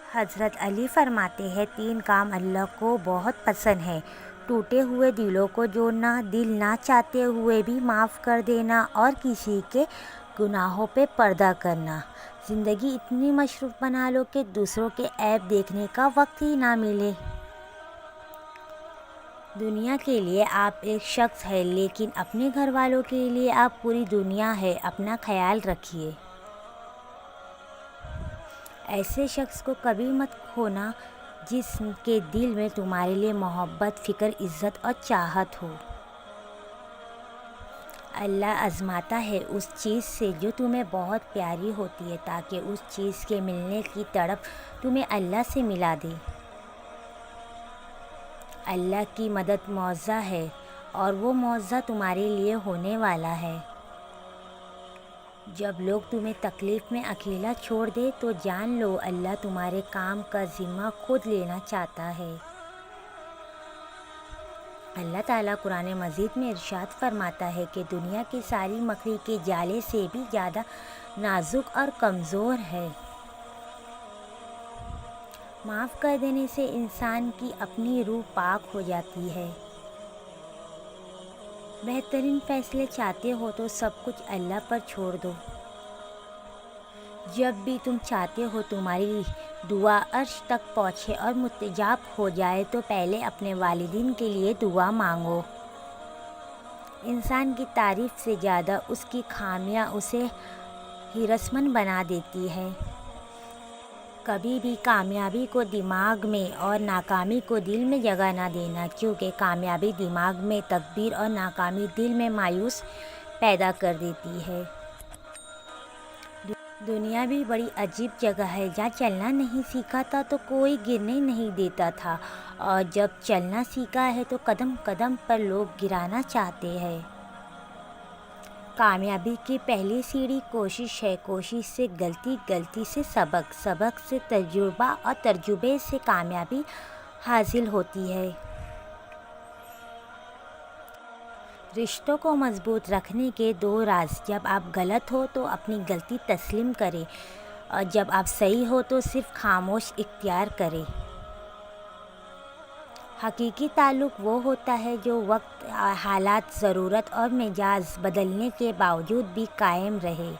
حضرت علی فرماتے ہیں 3 کام اللہ کو بہت پسند ہے: ٹوٹے ہوئے دلوں کو جوڑنا، دل نہ چاہتے ہوئے بھی معاف کر دینا، اور کسی کے گناہوں پہ پردہ کرنا۔ زندگی اتنی مصروف بنا لو کہ دوسروں کے عیب دیکھنے کا وقت ہی نہ ملے۔ دنیا کے لیے آپ ایک شخص ہیں، لیکن اپنے گھر والوں کے لیے آپ پوری دنیا ہے۔ اپنا خیال رکھیے۔ ایسے شخص کو کبھی مت کھونا جس کے دل میں تمہارے لیے محبت، فکر، عزت اور چاہت ہو۔ اللہ آزماتا ہے اس چیز سے جو تمہیں بہت پیاری ہوتی ہے، تاکہ اس چیز کے ملنے کی تڑپ تمہیں اللہ سے ملا دے۔ اللہ کی مدد معجزہ ہے، اور وہ معجزہ تمہارے لیے ہونے والا ہے۔ جب لوگ تمہیں تکلیف میں اکیلا چھوڑ دیں تو جان لو اللہ تمہارے کام کا ذمہ خود لینا چاہتا ہے۔ اللہ تعالیٰ قرآن مجید میں ارشاد فرماتا ہے کہ دنیا کی ساری مکڑی کے جالے سے بھی زیادہ نازک اور کمزور ہے۔ معاف کر دینے سے انسان کی اپنی روح پاک ہو جاتی ہے۔ بہترین فیصلے چاہتے ہو تو سب کچھ اللہ پر چھوڑ دو۔ جب بھی تم چاہتے ہو تمہاری دعا عرش تک پہنچے اور مستجاب ہو جائے تو پہلے اپنے والدین کے لیے دعا مانگو۔ انسان کی تعریف سے زیادہ اس کی خامیاں اسے ہراسمند بنا دیتی ہے۔ کبھی بھی کامیابی کو دماغ میں اور ناکامی کو دل میں جگہ نہ دینا، کیونکہ کامیابی دماغ میں تکبر اور ناکامی دل میں مایوسی پیدا کر دیتی ہے۔ دنیا بھی بڑی عجیب جگہ ہے۔ جہاں چلنا نہیں سیکھا تھا تو کوئی گرنے نہیں دیتا تھا، اور جب چلنا سیکھا ہے تو قدم قدم پر لوگ گرانا چاہتے ہیں۔ کامیابی کی پہلی سیڑھی کوشش ہے۔ کوشش سے غلطی، غلطی سے سبق، سبق سے تجربہ، اور تجربے سے کامیابی حاصل ہوتی ہے۔ رشتوں کو مضبوط رکھنے کے 2 راز: جب آپ غلط ہو تو اپنی غلطی تسلیم کریں، اور جب آپ صحیح ہو تو صرف خاموشی اختیار کریں۔ حقیقی تعلق وہ ہوتا ہے جو وقت، حالات، ضرورت اور مزاج بدلنے کے باوجود بھی قائم رہے۔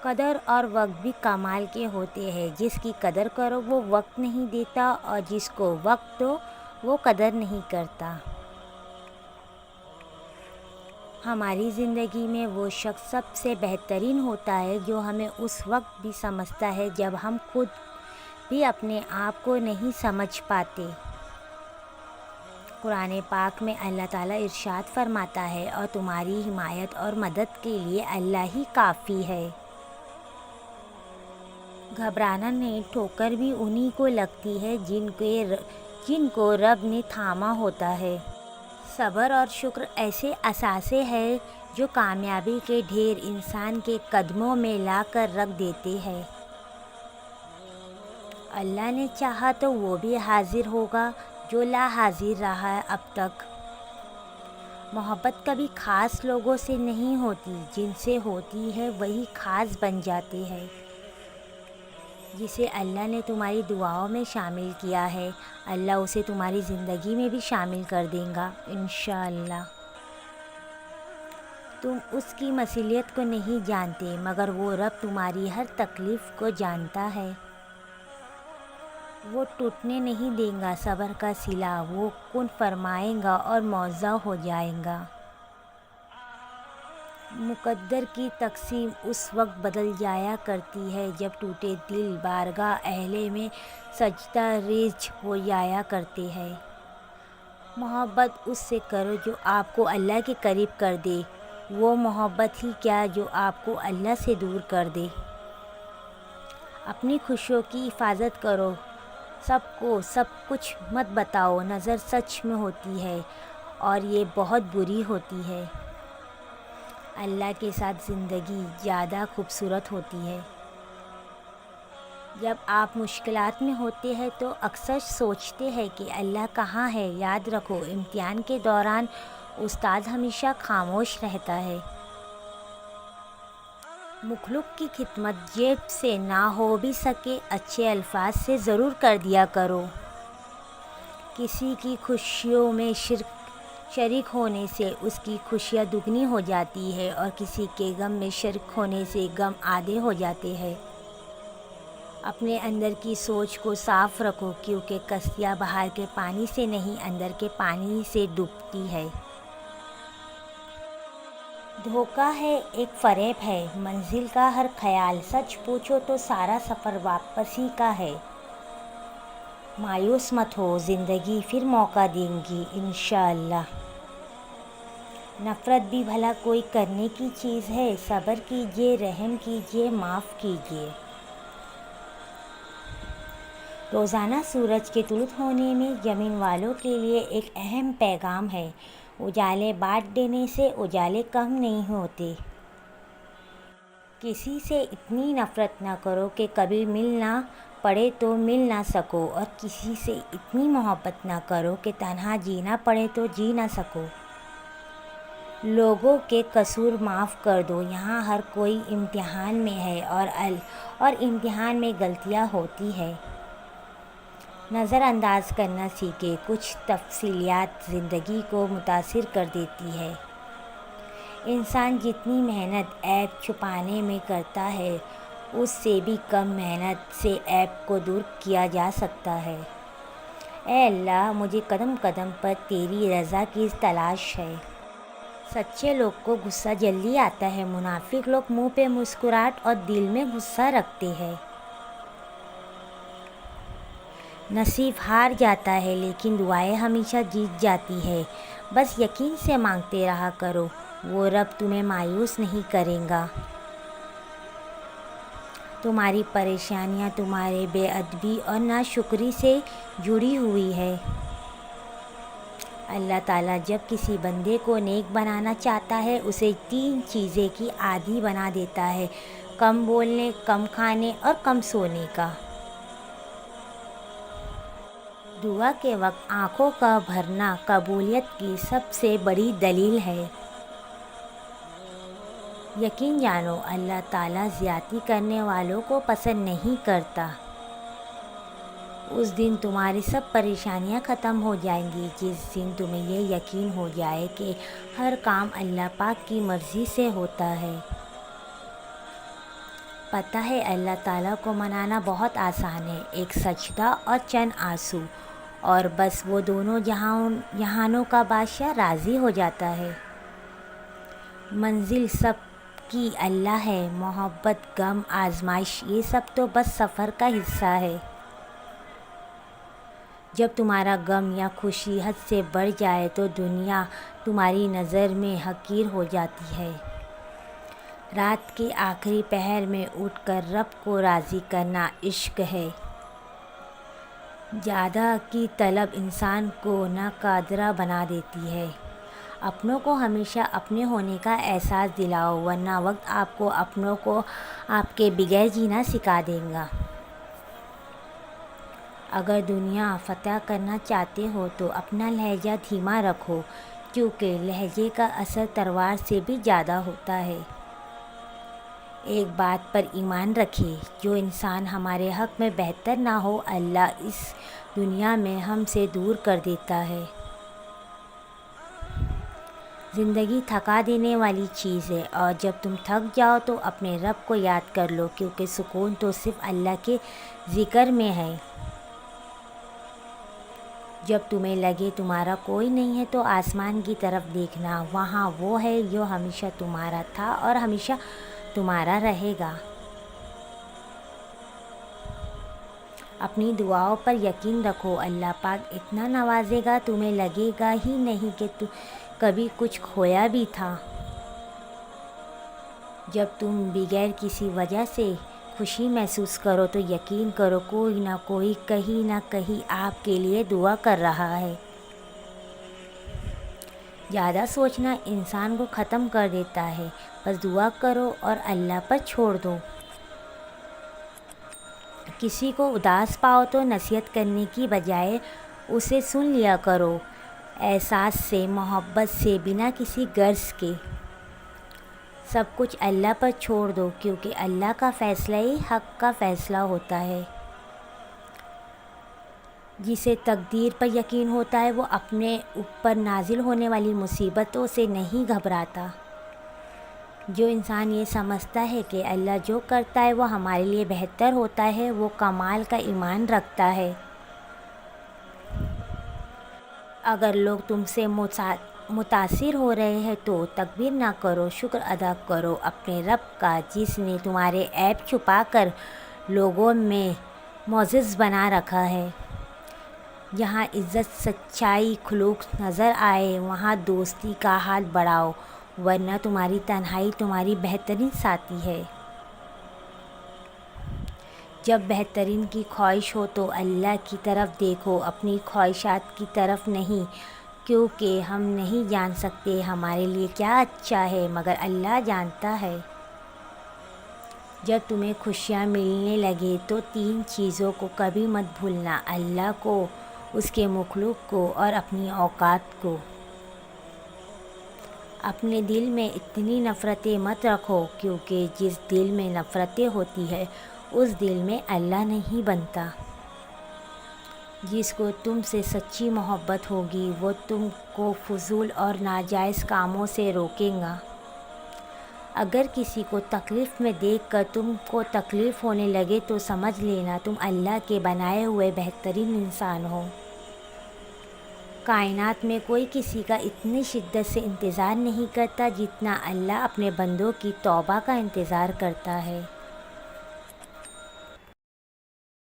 قدر اور وقت بھی کمال کے ہوتے ہیں۔ جس کی قدر کرو وہ وقت نہیں دیتا، اور جس کو وقت دو وہ قدر نہیں کرتا۔ ہماری زندگی میں وہ شخص سب سے بہترین ہوتا ہے جو ہمیں اس وقت بھی سمجھتا ہے جب ہم خود بھی اپنے آپ کو نہیں سمجھ پاتے۔ قرآن پاک میں اللہ تعالیٰ ارشاد فرماتا ہے، اور تمہاری حمایت اور مدد کے لیے اللہ ہی کافی ہے۔ گھبرانا نہیں، ٹھوکر بھی انہی کو لگتی ہے جن کو رب نے تھاما ہوتا ہے۔ صبر اور شکر ایسے اثاثے ہیں جو کامیابی کے ڈھیر انسان کے قدموں میں لا کر رکھ دیتے ہیں۔ اللہ نے چاہا تو وہ بھی حاضر ہوگا جو لا حاضر رہا ہے اب تک۔ محبت کبھی خاص لوگوں سے نہیں ہوتی، جن سے ہوتی ہے وہی خاص بن جاتے ہیں۔ جسے اللہ نے تمہاری دعاؤں میں شامل کیا ہے، اللہ اسے تمہاری زندگی میں بھی شامل کر دے گا انشاءاللہ۔ تم اس کی مصلحت کو نہیں جانتے، مگر وہ رب تمہاری ہر تکلیف کو جانتا ہے۔ وہ ٹوٹنے نہیں دے گا صبر کا صلہ، وہ کن فرمائے گا اور معجزہ ہو جائے گا۔ مقدر کی تقسیم اس وقت بدل جایا کرتی ہے جب ٹوٹے دل بارگاہ الہی میں سجدہ ریز ہو جایا کرتے ہیں۔ محبت اس سے کرو جو آپ کو اللہ کے قریب کر دے، وہ محبت ہی کیا جو آپ کو اللہ سے دور کر دے۔ اپنی خوشیوں کی حفاظت کرو، سب کو سب کچھ مت بتاؤ۔ نظر سچ میں ہوتی ہے اور یہ بہت بری ہوتی ہے۔ اللہ کے ساتھ زندگی زیادہ خوبصورت ہوتی ہے۔ جب آپ مشکلات میں ہوتے ہیں تو اکثر سوچتے ہیں کہ اللہ کہاں ہے۔ یاد رکھو، امتحان کے دوران استاد ہمیشہ خاموش رہتا ہے۔ مخلوق کی خدمت جیب سے نہ ہو بھی سکے اچھے الفاظ سے ضرور کر دیا کرو۔ کسی کی خوشیوں میں شریک ہونے سے اس کی خوشیاں دگنی ہو جاتی ہے اور کسی کے غم میں شریک ہونے سے غم آدھے ہو جاتے ہیں۔ اپنے اندر کی سوچ کو صاف رکھو، کیونکہ کشتیاں باہر کے پانی سے نہیں اندر کے پانی سے ڈوبتی ہے۔ دھوکہ ہے، ایک فریب ہے، منزل کا ہر خیال، سچ پوچھو تو سارا سفر واپسی کا ہے۔ مایوس مت ہو، زندگی پھر موقع دے گی انشاءاللہ۔ نفرت بھی بھلا کوئی کرنے کی چیز ہے، صبر کیجئے، رحم کیجئے، معاف کیجئے۔ روزانہ سورج کے طلوع ہونے میں زمین والوں کے لیے ایک اہم پیغام ہے۔ اجالے بانٹ دینے سے اجالے کم نہیں ہوتے۔ کسی سے اتنی نفرت نہ کرو کہ کبھی ملنا پڑے تو مل نہ سکو، اور کسی سے اتنی محبت نہ کرو کہ تنہا جینا پڑے تو جی نہ سکو۔ لوگوں کے قصور معاف کر دو، یہاں ہر کوئی امتحان میں ہے اور امتحان میں غلطیاں ہوتی ہیں۔ نظر انداز کرنا سیکھیں، کچھ تفصیلات زندگی کو متاثر کر دیتی ہے۔ انسان جتنی محنت عیب چھپانے میں کرتا ہے، اس سے بھی کم محنت سے عیب کو دور کیا جا سکتا ہے۔ اے اللہ، مجھے قدم قدم پر تیری رضا کی تلاش ہے۔ سچے لوگ کو غصہ جلدی آتا ہے، منافق لوگ منہ پہ مسکراہٹ اور دل میں غصہ رکھتے ہیں۔ نصیب ہار جاتا ہے لیکن دعائیں ہمیشہ جیت جاتی ہے۔ بس یقین سے مانگتے رہا کرو، وہ رب تمہیں مایوس نہیں کرے گا۔ تمہاری پریشانیاں تمہارے بے ادبی اور ناشکری سے جڑی ہوئی ہے۔ اللہ تعالیٰ جب کسی بندے کو نیک بنانا چاہتا ہے، اسے 3 چیزیں کی عادی بنا دیتا ہے: کم بولنے، کم کھانے اور کم سونے کا۔ دعا کے وقت آنکھوں کا بھرنا قبولیت کی سب سے بڑی دلیل ہے۔ یقین جانو، اللہ تعالیٰ زیادتی کرنے والوں کو پسند نہیں کرتا۔ اس دن تمہاری سب پریشانیاں ختم ہو جائیں گی، جس دن تمہیں یہ یقین ہو جائے کہ ہر کام اللہ پاک کی مرضی سے ہوتا ہے۔ پتہ ہے اللہ تعالیٰ کو منانا بہت آسان ہے، ایک سجدہ اور چند آنسو، اور بس وہ دونوں جہانوں کا بادشاہ راضی ہو جاتا ہے۔ منزل سب کی اللہ ہے، محبت، غم، آزمائش، یہ سب تو بس سفر کا حصہ ہے۔ جب تمہارا غم یا خوشی حد سے بڑھ جائے تو دنیا تمہاری نظر میں حقیر ہو جاتی ہے۔ رات کے آخری پہر میں اٹھ کر رب کو راضی کرنا عشق ہے۔ زیادہ کی طلب انسان کو ناقادر بنا دیتی ہے۔ اپنوں کو ہمیشہ اپنے ہونے کا احساس دلاؤ، ورنہ وقت آپ کو اپنوں کو آپ کے بغیر جینا سکھا دے گا۔ اگر دنیا فتح کرنا چاہتے ہو تو اپنا لہجہ دھیما رکھو، کیونکہ لہجے کا اثر تلوار سے بھی زیادہ ہوتا ہے۔ ایک بات پر ایمان رکھیں، جو انسان ہمارے حق میں بہتر نہ ہو، اللہ اس دنیا میں ہم سے دور کر دیتا ہے۔ زندگی تھکا دینے والی چیز ہے، اور جب تم تھک جاؤ تو اپنے رب کو یاد کر لو، کیونکہ سکون تو صرف اللہ کے ذکر میں ہے۔ جب تمہیں لگے تمہارا کوئی نہیں ہے تو آسمان کی طرف دیکھنا، وہاں وہ ہے جو ہمیشہ تمہارا تھا اور ہمیشہ تمہارا رہے گا۔ اپنی دعاؤں پر یقین رکھو، اللہ پاک اتنا نوازے گا تمہیں لگے گا ہی نہیں کہ کبھی کچھ کھویا بھی تھا۔ جب تم بغیر کسی وجہ سے خوشی محسوس کرو تو یقین کرو کوئی نہ کوئی کہیں نہ کہیں آپ کے لیے دعا کر رہا ہے۔ زیادہ سوچنا انسان کو ختم کر دیتا ہے، بس دعا کرو اور اللہ پر چھوڑ دو۔ کسی کو اداس پاؤ تو نصیحت کرنے کی بجائے اسے سن لیا کرو، احساس سے، محبت سے، بنا کسی غرض کے۔ سب کچھ اللہ پر چھوڑ دو، کیونکہ اللہ کا فیصلہ ہی حق کا فیصلہ ہوتا ہے۔ جسے تقدیر پر یقین ہوتا ہے وہ اپنے اوپر نازل ہونے والی مصیبتوں سے نہیں گھبراتا۔ جو انسان یہ سمجھتا ہے کہ اللہ جو کرتا ہے وہ ہمارے لیے بہتر ہوتا ہے، وہ کمال کا ایمان رکھتا ہے۔ اگر لوگ تم سے متاثر ہو رہے ہیں تو تکبیر نہ کرو، شکر ادا کرو اپنے رب کا جس نے تمہارے عیب چھپا کر لوگوں میں معزز بنا رکھا ہے۔ جہاں عزت، سچائی، خلوص نظر آئے وہاں دوستی کا ہاتھ بڑھاؤ، ورنہ تمہاری تنہائی تمہاری بہترین ساتھی ہے۔ جب بہترین کی خواہش ہو تو اللہ کی طرف دیکھو، اپنی خواہشات کی طرف نہیں، کیونکہ ہم نہیں جان سکتے ہمارے لیے کیا اچھا ہے مگر اللہ جانتا ہے۔ جب تمہیں خوشیاں ملنے لگے تو 3 چیزوں کو کبھی مت بھولنا: اللہ کو، اس کے مخلوق کو اور اپنی اوقات کو۔ اپنے دل میں اتنی نفرتیں مت رکھو، کیونکہ جس دل میں نفرتیں ہوتی ہے اس دل میں اللہ نہیں بنتا۔ جس کو تم سے سچی محبت ہوگی وہ تم کو فضول اور ناجائز کاموں سے روکے گا۔ اگر کسی کو تکلیف میں دیکھ کر تم کو تکلیف ہونے لگے تو سمجھ لینا تم اللہ کے بنائے ہوئے بہترین انسان ہو۔ کائنات میں کوئی کسی کا اتنی شدت سے انتظار نہیں کرتا جتنا اللہ اپنے بندوں کی توبہ کا انتظار کرتا ہے۔